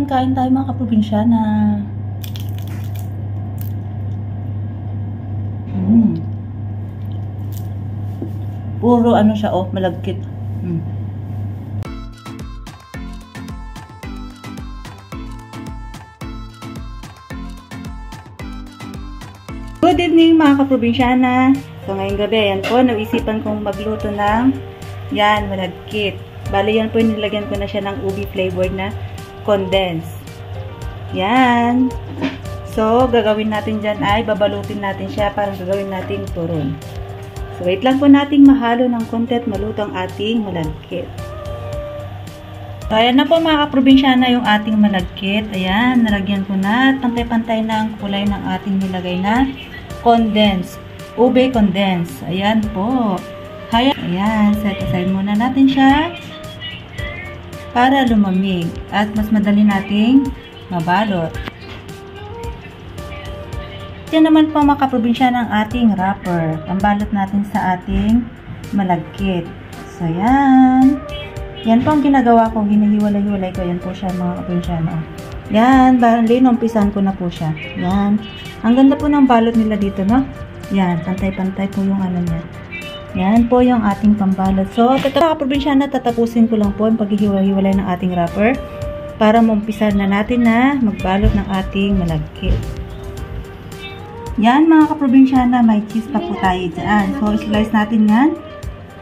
Ayan, kain tayo mga kaprobinsyana. Puro ano siya, oh, malagkit. Good evening mga kaprobinsyana. So ngayong gabi, ayan po, naisipan kong magluto ng yan, malagkit. Bali yan po, nilagyan ko na siya ng ubi flavored na condense. Yan. So, gagawin natin dyan ay babalutin natin siya, parang gagawin natin turon. So, wait lang po nating mahalo ng konti at maluto ang ating malagkit. So, ayan na po mga kaprobinsyana yung ating malagkit. Ayan, nalagyan ko na. Pantay-pantay na ang kulay ng ating nilagay na condense. Ube condense. Ayan po. Ayan, set aside muna natin siya para lumamig at mas madali nating mabalot. Yan naman po mga kaprobinsyana ang ating wrapper. Pambalot natin sa ating malagkit. So, yan. Yan po ang ginagawa ko. Ginahiwalay-hiwalay ko. Yan po siya mga kaprobinsyana. Yan. Bali, numpisan ko na po siya. Yan. Ang ganda po ng balot nila dito, no? Yan. Pantay-pantay po yung ano niya. Yan po yung ating pambalot. So, mga kaprobinsyana, tatapusin ko lang po ang paghihiwa-hiwalay ng ating wrapper para maumpisan na natin na magbalot ng ating malagkit. Yan mga kaprobinsyana, may cheese pa po tayo dyan. So, slice natin yan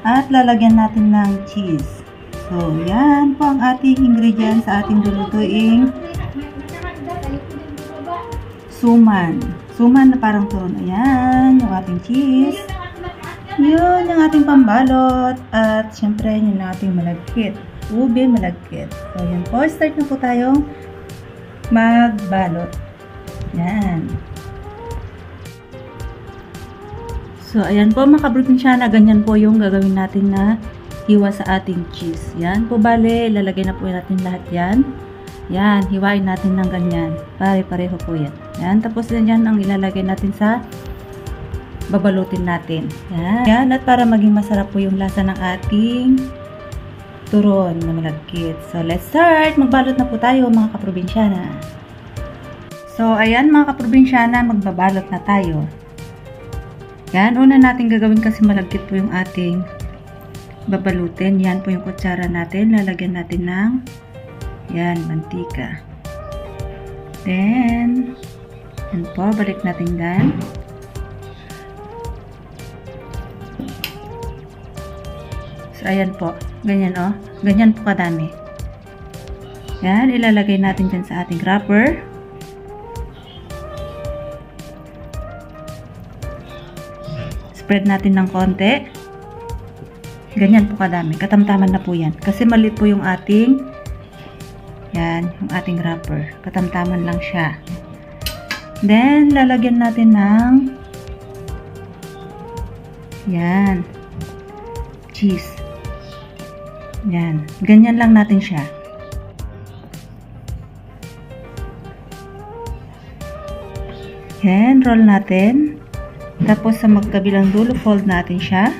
at lalagyan natin ng cheese. So, yan po ang ating ingredients sa ating lulutuing suman. Suman na parang turon. Ayan, yung ating cheese. Yun, yung ating pambalot. At syempre, yun yung ating malagkit. Ube malagkit. So, yan po. Start na po tayong magbalot. Yan. So, ayan po mga kaprobinsyana, ganyan po yung gagawin natin na hiwa sa ating cheese. Yan po bale, ilalagay na po natin lahat yan. Yan, hiwain natin ng ganyan. Pare-pareho po yan. Yan, tapos yan ang ilalagay natin sa babalutin natin. Yan. Yan, at para maging masarap po yung lasa ng ating turon na malagkit. So, let's start! Magbalot na po tayo mga kaprobinsyana. So, ayan mga kaprobinsyana, magbabalot na tayo. Yan, una natin gagawin kasi malagkit po yung ating babalutin. Yan po yung kutsara natin. Lalagyan natin ng yan, mantika. Then, yan po, balik natin yan. So, ayan po. Ganyan o. Ganyan po kadami. Yan, ilalagay natin dyan sa ating wrapper. Spread natin ng konti. Ganyan po kadami. Katamtaman na po yan. Kasi maliit po yung ating yan, yung ating wrapper. Katamtaman lang siya. Then, lalagyan natin ng yan, cheese. Yan. Ganyan lang natin siya. Yan, roll natin. Tapos sa magkabilang dulo, fold natin siya.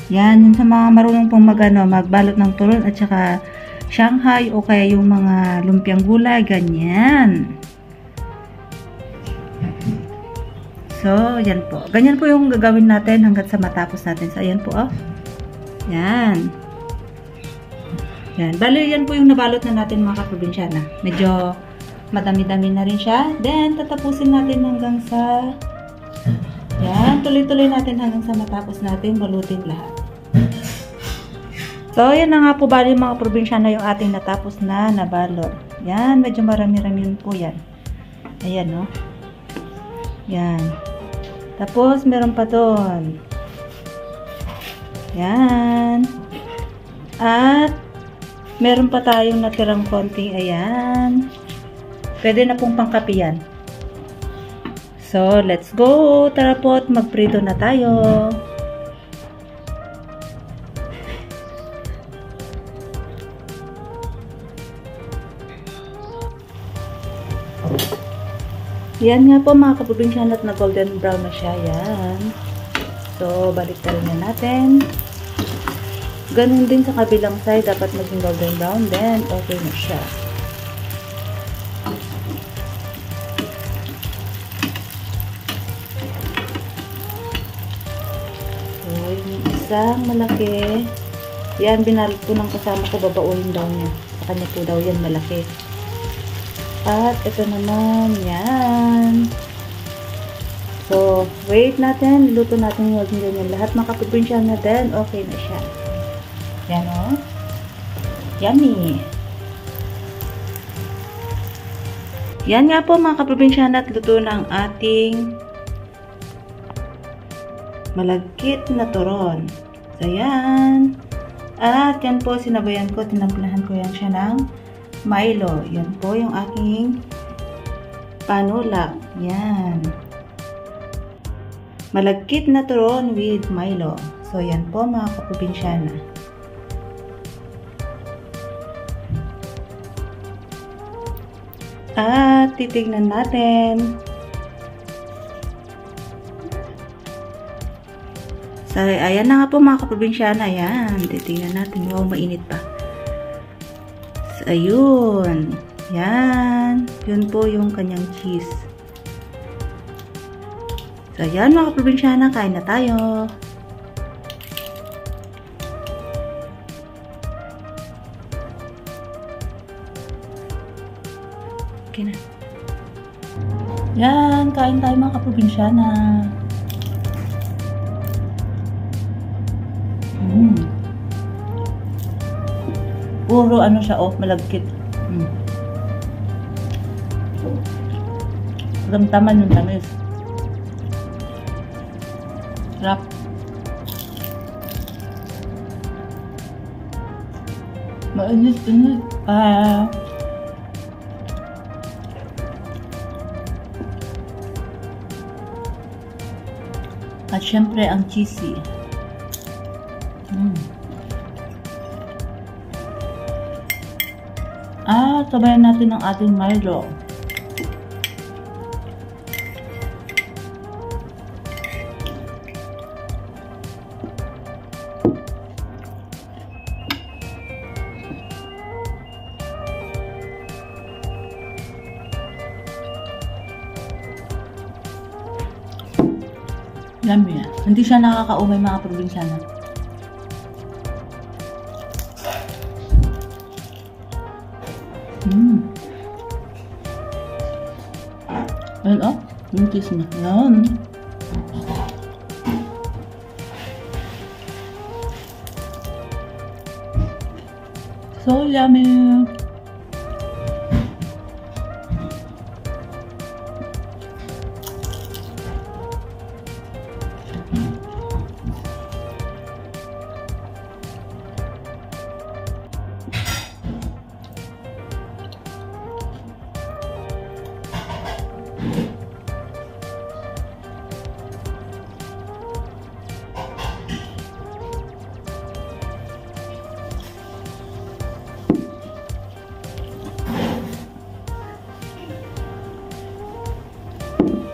Yan, yung sa mga marunong pong magbalot ng turon at saka Shanghai o kaya yung mga lumpiang gulay, ganyan. So, yan po. Ganyan po yung gagawin natin hanggat sa matapos natin. So, ayan po, oh. Yan. Yan. Bali, yan po yung nabalot na natin mga kaprobinsyana. Medyo madami-dami na rin siya. Then, tatapusin natin hanggang sa yan, tuloy-tuloy natin hanggang sa matapos natin balutin lahat. So, yan na nga po bali mga probinsyana yung ating natapos na nabalot. Yan, medyo marami-rami po yan. Ayan, no? Yan. Tapos, meron pa doon. Yan. At, meron pa tayong natirang konting, ayan. Pwede na pong pangkape yan. So, let's go! Tara po at magprito na tayo. Yan nga po mga kaprobinsyana at na golden brown na siya. Yan. So, balik na rin natin. Ganun din sa kabilang side. Dapat maging golden brown. Then, okay na siya. isang malaki. Yan, binalot po ng kasama ko, babaunin daw niya. Sa kanya po daw yan malaki. At ito naman, yan. So, wait natin. Luto natin yung ganyan. Lahat makaprobinsya na din. Okay na siya. Yan o. Yummy. Yan nga po mga kaprobinsya at luto na ang ating malagkit na turon. So, yan. At yan po, sinabayan ko. Tinamplahan ko yan siya ng Milo. Yan po yung aking panulak. Yan. Malagkit na turon with Milo. So, yan po mga kaprobinsyana. At titignan natin. So, ayan na nga po mga kaprobinsyana. Ayan, titignan natin. Wow, mainit pa. So, ayun. Yan. Yun po yung kanyang cheese. So, ayan mga kaprobinsyana. Kain na tayo. Okay na. Yan. Kain tayo mga kaprobinsyana. Puro ano siya, oh, malagkit. Ramtaman yung tamis. Sarap. Mainit-init. At syempre, ang cheesy. Sabayan natin ang ating Milo. Yummy yan. Hindi siya nakakaumay mga probinsyana. Ayan o. Yung cheese na. Yan. So yummy.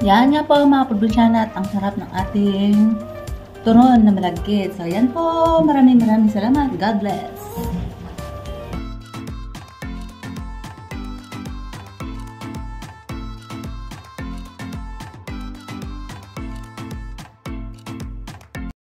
Yan nga po mga probinsyana at ang sarap ng ating turon na malagkit. So yan po, maraming salamat. God bless.